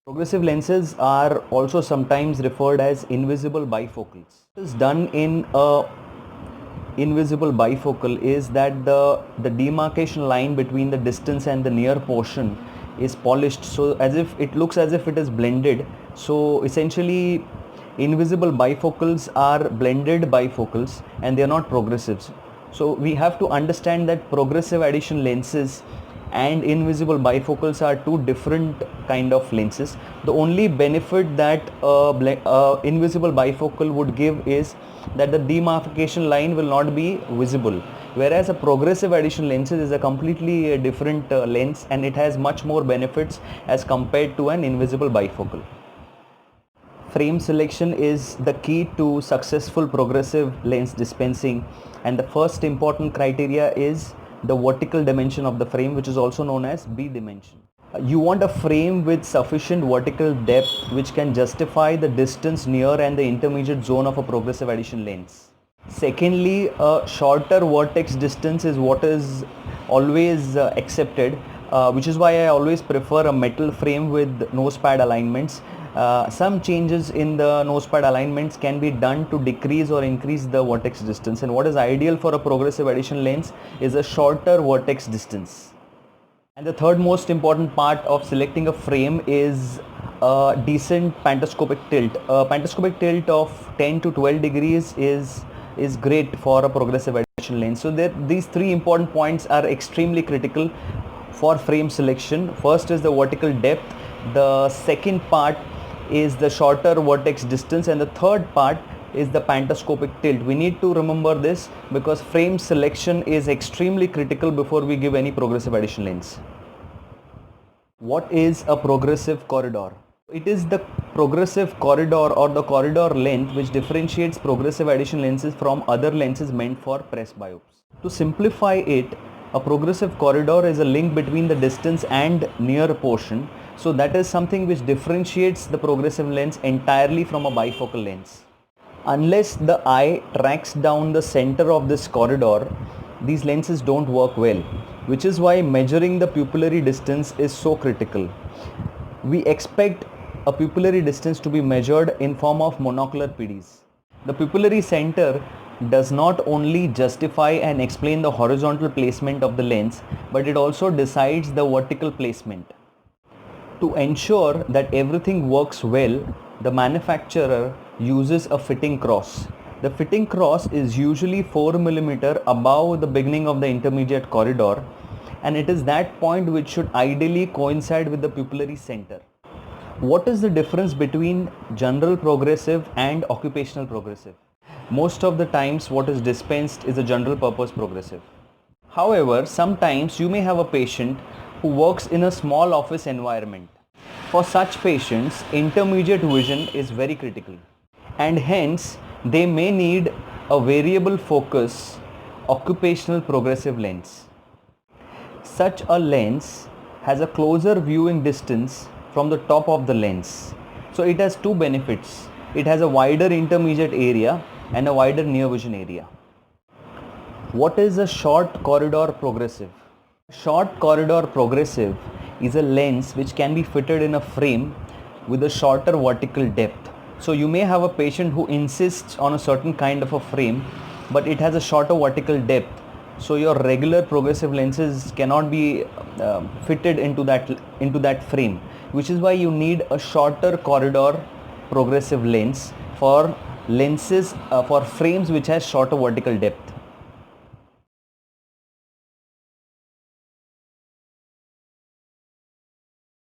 Progressive lenses are also sometimes referred as invisible bifocals. What is done in a invisible bifocal is that the demarcation line between the distance and the near portion is polished, so as if it looks as if it is blended. So essentially invisible bifocals are blended bifocals and they are not progressives. So we have to understand that progressive addition lenses and invisible bifocals are two different kind of lenses. The only benefit that invisible bifocal would give is that the demarcation line will not be visible, whereas a progressive addition lens is a completely different lens and it has much more benefits as compared to an invisible bifocal. Frame selection is the key to successful progressive lens dispensing, and the first important criteria is the vertical dimension of the frame, which is also known as B dimension. You want a frame with sufficient vertical depth which can justify the distance near and the intermediate zone of a progressive addition lens. Secondly, a shorter vertex distance is what is always accepted, which is why I always prefer a metal frame with nose pad alignments. Some changes in the nose pad alignments can be done to decrease or increase the vertex distance, and what is ideal for a progressive addition lens is a shorter vertex distance. And the third most important part of selecting a frame is a decent pantoscopic tilt. A pantoscopic tilt of 10 to 12 degrees is great for a progressive addition lens. So these three important points are extremely critical for frame selection. First is the vertical depth, the second part is the shorter vertex distance, and the third part is the pantoscopic tilt. We need to remember this because frame selection is extremely critical before we give any progressive addition lens. What is a progressive corridor? It is the progressive corridor or the corridor length which differentiates progressive addition lenses from other lenses meant for presbyopes. To simplify it, a progressive corridor is a link between the distance and near portion. So that is something which differentiates the progressive lens entirely from a bifocal lens. Unless the eye tracks down the center of this corridor, these lenses don't work well, which is why measuring the pupillary distance is so critical. We expect a pupillary distance to be measured in form of monocular PDs. The pupillary center does not only justify and explain the horizontal placement of the lens, but it also decides the vertical placement. To ensure that everything works well, the manufacturer uses a fitting cross. The fitting cross is usually 4 mm above the beginning of the intermediate corridor, and it is that point which should ideally coincide with the pupillary center. What is the difference between general progressive and occupational progressive? Most of the times what is dispensed is a general purpose progressive. However, sometimes you may have a patient who works in a small office environment. For such patients, intermediate vision is very critical, and hence they may need a variable focus occupational progressive lens. Such a lens has a closer viewing distance from the top of the lens. So it has two benefits. It has a wider intermediate area and a wider near vision area. What is a short corridor progressive? Short corridor progressive is a lens which can be fitted in a frame with a shorter vertical depth. So you may have a patient who insists on a certain kind of a frame, but it has a shorter vertical depth. So your regular progressive lenses cannot be fitted into that frame, which is why you need a shorter corridor progressive lens for lenses for frames which has shorter vertical depth.